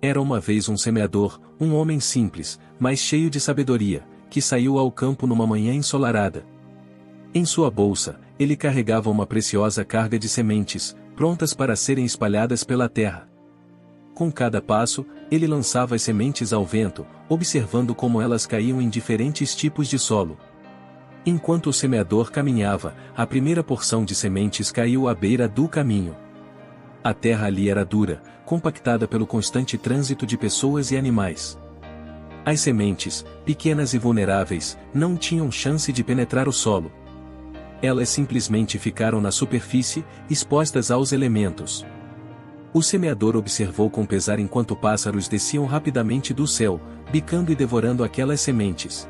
Era uma vez um semeador, um homem simples, mas cheio de sabedoria, que saiu ao campo numa manhã ensolarada. Em sua bolsa, ele carregava uma preciosa carga de sementes, prontas para serem espalhadas pela terra. Com cada passo, ele lançava as sementes ao vento, observando como elas caíam em diferentes tipos de solo. Enquanto o semeador caminhava, a primeira porção de sementes caiu à beira do caminho. A terra ali era dura, compactada pelo constante trânsito de pessoas e animais. As sementes, pequenas e vulneráveis, não tinham chance de penetrar o solo. Elas simplesmente ficaram na superfície, expostas aos elementos. O semeador observou com pesar enquanto pássaros desciam rapidamente do céu, bicando e devorando aquelas sementes.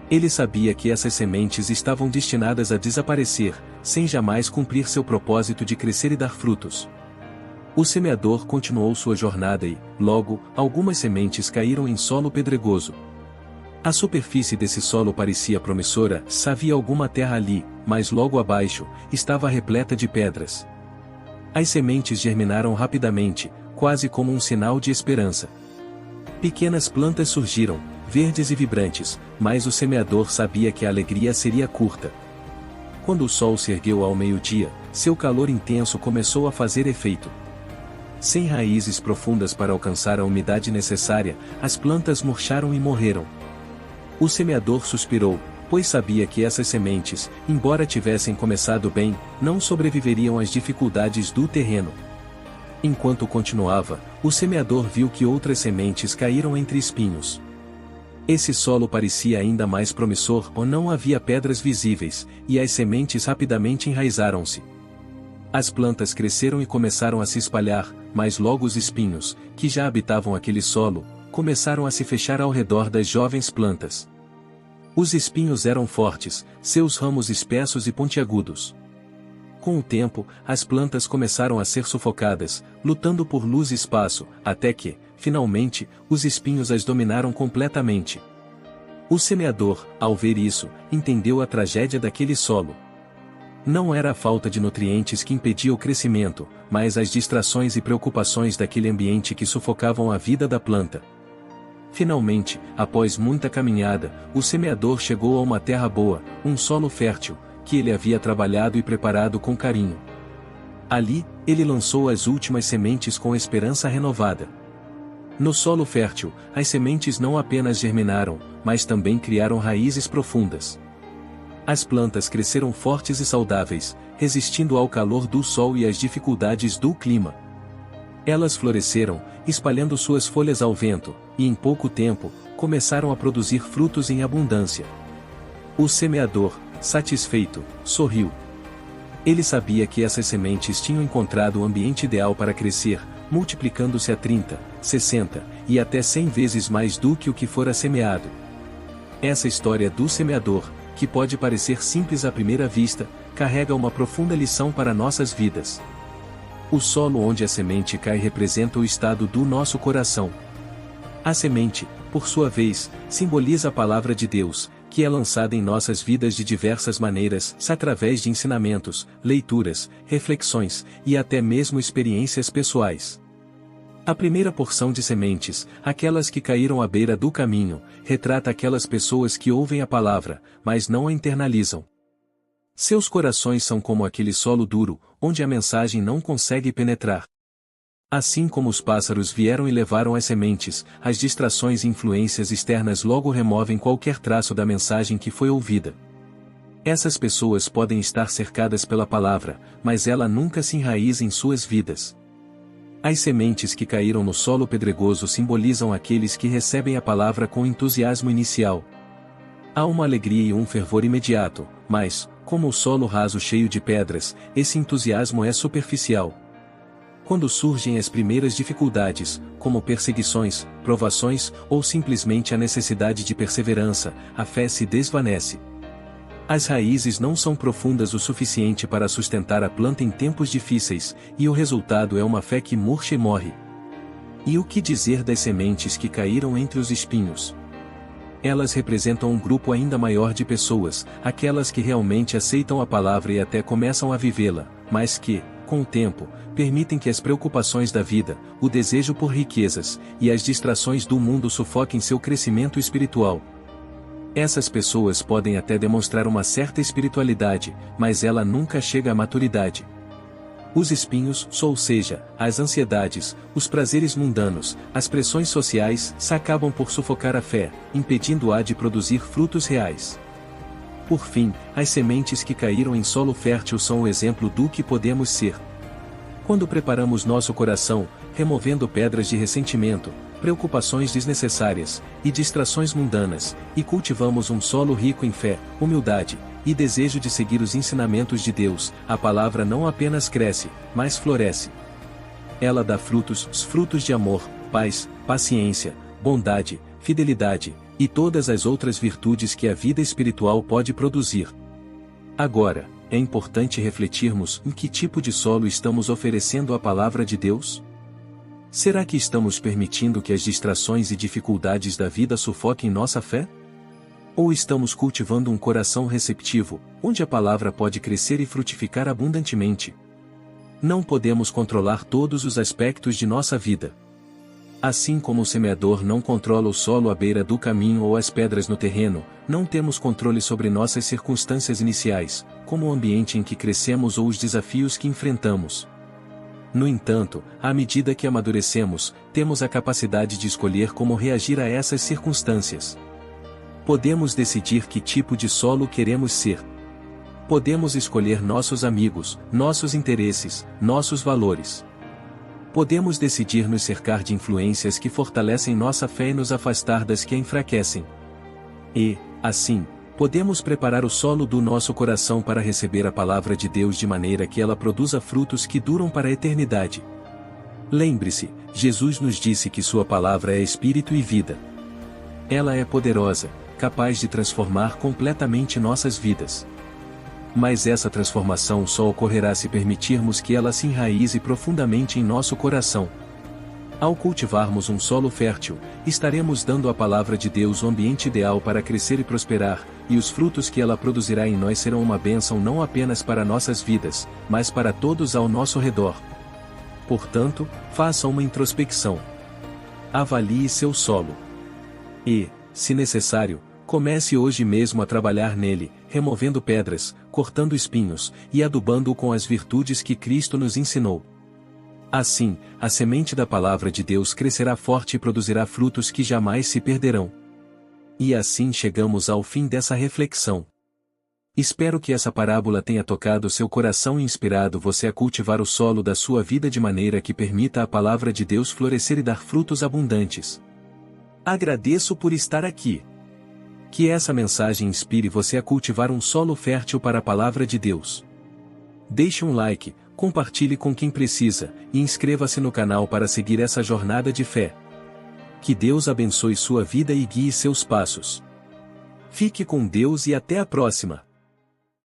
Ele sabia que essas sementes estavam destinadas a desaparecer, sem jamais cumprir seu propósito de crescer e dar frutos. O semeador continuou sua jornada e, logo, algumas sementes caíram em solo pedregoso. A superfície desse solo parecia promissora, havia alguma terra ali, mas logo abaixo, estava repleta de pedras. As sementes germinaram rapidamente, quase como um sinal de esperança. Pequenas plantas surgiram, verdes e vibrantes, mas o semeador sabia que a alegria seria curta. Quando o sol se ergueu ao meio-dia, seu calor intenso começou a fazer efeito. Sem raízes profundas para alcançar a umidade necessária, as plantas murcharam e morreram. O semeador suspirou, pois sabia que essas sementes, embora tivessem começado bem, não sobreviveriam às dificuldades do terreno. Enquanto continuava, o semeador viu que outras sementes caíram entre espinhos. Esse solo parecia ainda mais promissor ou não havia pedras visíveis, e as sementes rapidamente enraizaram-se. As plantas cresceram e começaram a se espalhar, mas logo os espinhos, que já habitavam aquele solo, começaram a se fechar ao redor das jovens plantas. Os espinhos eram fortes, seus ramos espessos e pontiagudos. Com o tempo, as plantas começaram a ser sufocadas, lutando por luz e espaço, até que, finalmente, os espinhos as dominaram completamente. O semeador, ao ver isso, entendeu a tragédia daquele solo. Não era a falta de nutrientes que impedia o crescimento, mas as distrações e preocupações daquele ambiente que sufocavam a vida da planta. Finalmente, após muita caminhada, o semeador chegou a uma terra boa, um solo fértil, que ele havia trabalhado e preparado com carinho. Ali, ele lançou as últimas sementes com esperança renovada. No solo fértil, as sementes não apenas germinaram, mas também criaram raízes profundas. As plantas cresceram fortes e saudáveis, resistindo ao calor do sol e às dificuldades do clima. Elas floresceram, espalhando suas folhas ao vento, e em pouco tempo, começaram a produzir frutos em abundância. O semeador, satisfeito, sorriu. Ele sabia que essas sementes tinham encontrado o ambiente ideal para crescer, multiplicando-se a 30, 60 e até 100 vezes mais do que o que fora semeado. Essa história do semeador, que pode parecer simples à primeira vista, carrega uma profunda lição para nossas vidas. O solo onde a semente cai representa o estado do nosso coração. A semente, por sua vez, simboliza a palavra de Deus, que é lançada em nossas vidas de diversas maneiras, através de ensinamentos, leituras, reflexões, e até mesmo experiências pessoais. A primeira porção de sementes, aquelas que caíram à beira do caminho, retrata aquelas pessoas que ouvem a palavra, mas não a internalizam. Seus corações são como aquele solo duro, onde a mensagem não consegue penetrar. Assim como os pássaros vieram e levaram as sementes, as distrações e influências externas logo removem qualquer traço da mensagem que foi ouvida. Essas pessoas podem estar cercadas pela palavra, mas ela nunca se enraiza em suas vidas. As sementes que caíram no solo pedregoso simbolizam aqueles que recebem a palavra com entusiasmo inicial. Há uma alegria e um fervor imediato, mas, como o solo raso cheio de pedras, esse entusiasmo é superficial. Quando surgem as primeiras dificuldades, como perseguições, provações, ou simplesmente a necessidade de perseverança, a fé se desvanece. As raízes não são profundas o suficiente para sustentar a planta em tempos difíceis, e o resultado é uma fé que murcha e morre. E o que dizer das sementes que caíram entre os espinhos? Elas representam um grupo ainda maior de pessoas, aquelas que realmente aceitam a palavra e até começam a vivê-la, mas que, com o tempo, permitem que as preocupações da vida, o desejo por riquezas, e as distrações do mundo sufoquem seu crescimento espiritual. Essas pessoas podem até demonstrar uma certa espiritualidade, mas ela nunca chega à maturidade. Os espinhos, ou seja, as ansiedades, os prazeres mundanos, as pressões sociais, acabam por sufocar a fé, impedindo-a de produzir frutos reais. Por fim, as sementes que caíram em solo fértil são o exemplo do que podemos ser. Quando preparamos nosso coração, removendo pedras de ressentimento, preocupações desnecessárias e distrações mundanas, e cultivamos um solo rico em fé, humildade e desejo de seguir os ensinamentos de Deus, a palavra não apenas cresce, mas floresce. Ela dá frutos, os frutos de amor, paz, paciência, bondade, fidelidade, e todas as outras virtudes que a vida espiritual pode produzir. Agora, é importante refletirmos em que tipo de solo estamos oferecendo à palavra de Deus? Será que estamos permitindo que as distrações e dificuldades da vida sufoquem nossa fé? Ou estamos cultivando um coração receptivo, onde a palavra pode crescer e frutificar abundantemente? Não podemos controlar todos os aspectos de nossa vida. Assim como o semeador não controla o solo à beira do caminho ou as pedras no terreno, não temos controle sobre nossas circunstâncias iniciais, como o ambiente em que crescemos ou os desafios que enfrentamos. No entanto, à medida que amadurecemos, temos a capacidade de escolher como reagir a essas circunstâncias. Podemos decidir que tipo de solo queremos ser. Podemos escolher nossos amigos, nossos interesses, nossos valores. Podemos decidir nos cercar de influências que fortalecem nossa fé e nos afastar das que a enfraquecem. E, assim, podemos preparar o solo do nosso coração para receber a palavra de Deus de maneira que ela produza frutos que duram para a eternidade. Lembre-se, Jesus nos disse que sua palavra é espírito e vida. Ela é poderosa, capaz de transformar completamente nossas vidas. Mas essa transformação só ocorrerá se permitirmos que ela se enraize profundamente em nosso coração. Ao cultivarmos um solo fértil, estaremos dando à palavra de Deus o ambiente ideal para crescer e prosperar, e os frutos que ela produzirá em nós serão uma bênção não apenas para nossas vidas, mas para todos ao nosso redor. Portanto, faça uma introspecção. Avalie seu solo. E, se necessário, comece hoje mesmo a trabalhar nele, removendo pedras, cortando espinhos, e adubando-o com as virtudes que Cristo nos ensinou. Assim, a semente da palavra de Deus crescerá forte e produzirá frutos que jamais se perderão. E assim chegamos ao fim dessa reflexão. Espero que essa parábola tenha tocado seu coração e inspirado você a cultivar o solo da sua vida de maneira que permita a palavra de Deus florescer e dar frutos abundantes. Agradeço por estar aqui. Que essa mensagem inspire você a cultivar um solo fértil para a palavra de Deus. Deixe um like, compartilhe com quem precisa, e inscreva-se no canal para seguir essa jornada de fé. Que Deus abençoe sua vida e guie seus passos. Fique com Deus e até a próxima!